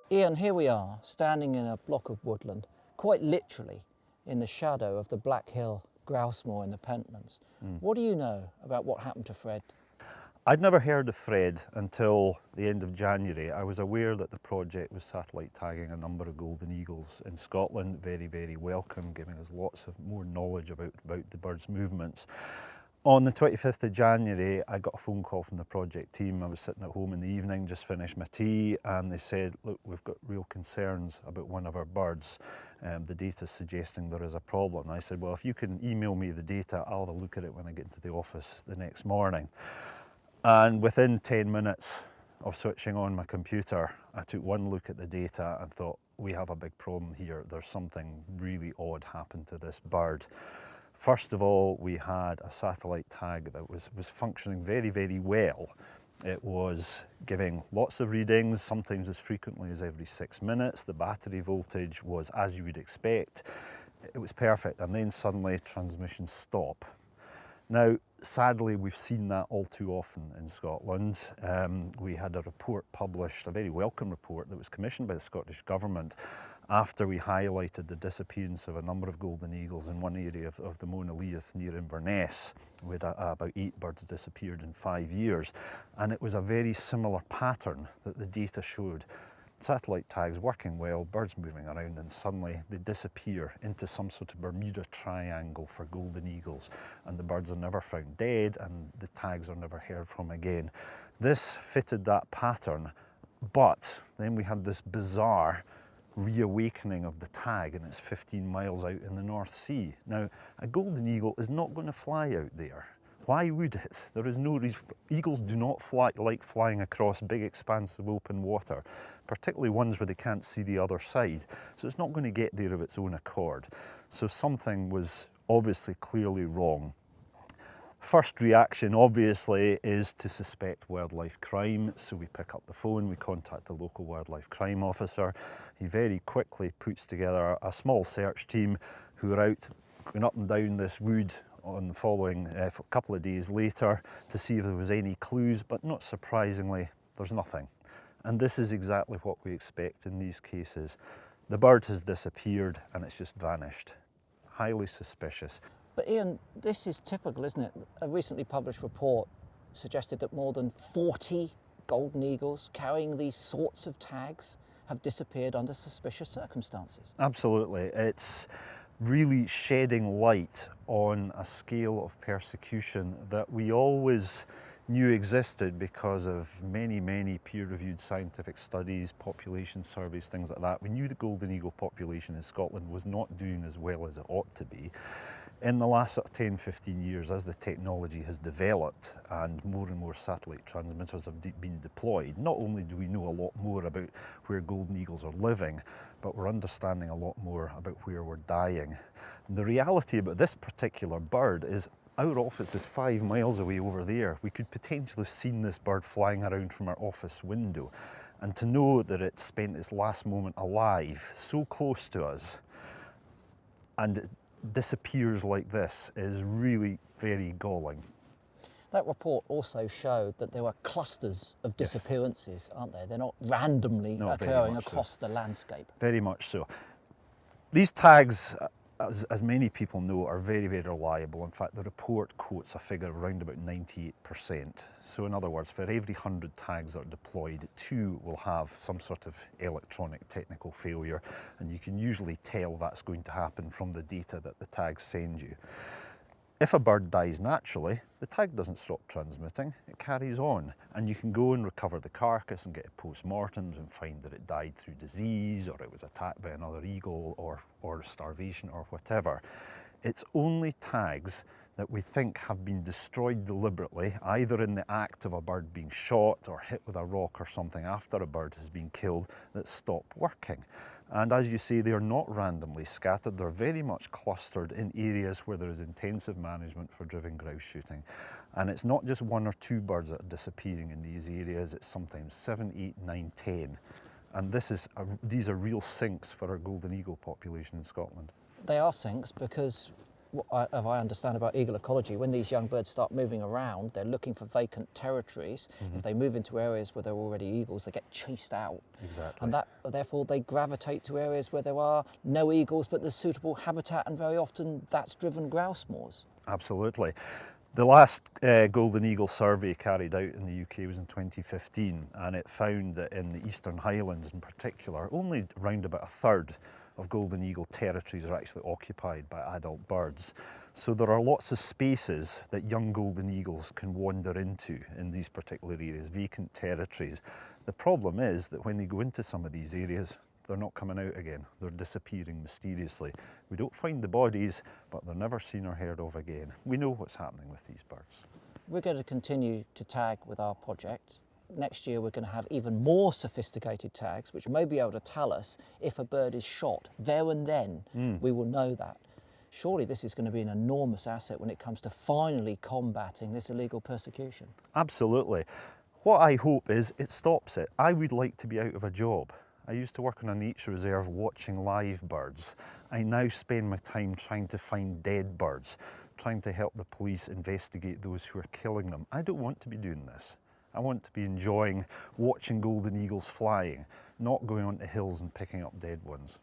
Ian, here we are, standing in a block of woodland, quite literally in the shadow of the Black Hill grouse moor in the Pentlands. What do you know about what happened to Fred? I'd never heard of Fred until the end of January. I was aware that the project was satellite tagging a number of golden eagles in Scotland. Very, very welcome, giving us lots of more knowledge about the bird's movements. On the 25th of January, I got a phone call from the project team. I was sitting at home in the evening, just finished my tea, and they said, look, we've got real concerns about one of our birds. The data's suggesting there is a problem. And I said, well, if you can email me the data, I'll have a look at it when I get into the office the next morning. And within 10 minutes of switching on my computer, I took one look at the data and thought, we have a big problem here. There's something really odd happened to this bird. First of all, we had a satellite tag that was functioning very, very well. It was giving lots of readings, sometimes as frequently as every 6 minutes. The battery voltage was as you would expect. It was perfect, and then suddenly transmission stop. Now, sadly, we've seen that all too often in Scotland. We had a report published, a very welcome report, that was commissioned by the Scottish Government after we highlighted the disappearance of a number of golden eagles in one area of the Mona Leith near Inverness. We had about 8 birds disappeared in 5 years, and it was a very similar pattern that the data showed. Satellite tags working well, birds moving around, and suddenly they disappear into some sort of Bermuda Triangle for golden eagles, and the birds are never found dead and the tags are never heard from again. This fitted that pattern, but then we had this bizarre reawakening of the tag, and it's 15 miles out in the North Sea. Now, a golden eagle is not going to fly out there. Why would it? There is no reason. Eagles do not like flying across big expanses of open water, particularly ones where they can't see the other side. So it's not going to get there of its own accord. So something was obviously clearly wrong. First reaction, obviously, is to suspect wildlife crime. So we pick up the phone, we contact the local wildlife crime officer. He very quickly puts together a small search team who are out going up and down this wood on the following couple of days later to see if there was any clues, but not surprisingly, there's nothing. And this is exactly what we expect in these cases. The bird has disappeared and it's just vanished. Highly suspicious. But Ian, this is typical, isn't it? A recently published report suggested that more than 40 golden eagles carrying these sorts of tags have disappeared under suspicious circumstances. Absolutely. It's really shedding light on a scale of persecution that we always knew existed because of many, many peer-reviewed scientific studies, population surveys, things like that. We knew the golden eagle population in Scotland was not doing as well as it ought to be. In the last 10, 15 years, as the technology has developed and more satellite transmitters have been deployed, not only do we know a lot more about where golden eagles are living, but we're understanding a lot more about where we're dying. And the reality about this particular bird is our office is 5 miles away over there. We could potentially have seen this bird flying around from our office window. And to know that it spent its last moment alive so close to us and it disappears like this is really very galling. That report also showed that there were clusters of disappearances, aren't there? They're not randomly occurring across the landscape. Very much so. These tags, as many people know, are very, very reliable. In fact, the report quotes a figure around about 98%. So in other words, for every 100 tags that are deployed, 2 will have some sort of electronic technical failure, and you can usually tell that's going to happen from the data that the tags send you. If a bird dies naturally, the tag doesn't stop transmitting, it carries on. And you can go and recover the carcass and get post-mortems and find that it died through disease, or it was attacked by another eagle, or starvation, or whatever. It's only tags that we think have been destroyed deliberately, either in the act of a bird being shot or hit with a rock or something after a bird has been killed, that stop working. And as you say, they are not randomly scattered. They're very much clustered in areas where there is intensive management for driven grouse shooting. And it's not just 1 or 2 birds that are disappearing in these areas, it's sometimes 7, 8, 9, 10. And these are real sinks for our golden eagle population in Scotland. They are sinks because if I understand about eagle ecology, when these young birds start moving around, they're looking for vacant territories. If they move into areas where there are already eagles, they get chased out. Exactly. And therefore they gravitate to areas where there are no eagles, but there's suitable habitat, and very often that's driven grouse moors. Absolutely. The last golden eagle survey carried out in the UK was in 2015, and it found that in the Eastern Highlands in particular, only around about a third of golden eagle territories are actually occupied by adult birds. So there are lots of spaces that young golden eagles can wander into in these particular areas, vacant territories. The problem is that when they go into some of these areas, they're not coming out again. They're disappearing mysteriously. We don't find the bodies, but they're never seen or heard of again. We know what's happening with these birds. We're going to continue to tag with our project. Next year we're going to have even more sophisticated tags which may be able to tell us if a bird is shot. There and then we will know that. Surely this is going to be an enormous asset when it comes to finally combating this illegal persecution. Absolutely. What I hope is it stops it. I would like to be out of a job. I used to work on a nature reserve watching live birds. I now spend my time trying to find dead birds, trying to help the police investigate those who are killing them. I don't want to be doing this. I want to be enjoying watching golden eagles flying, not going onto hills and picking up dead ones.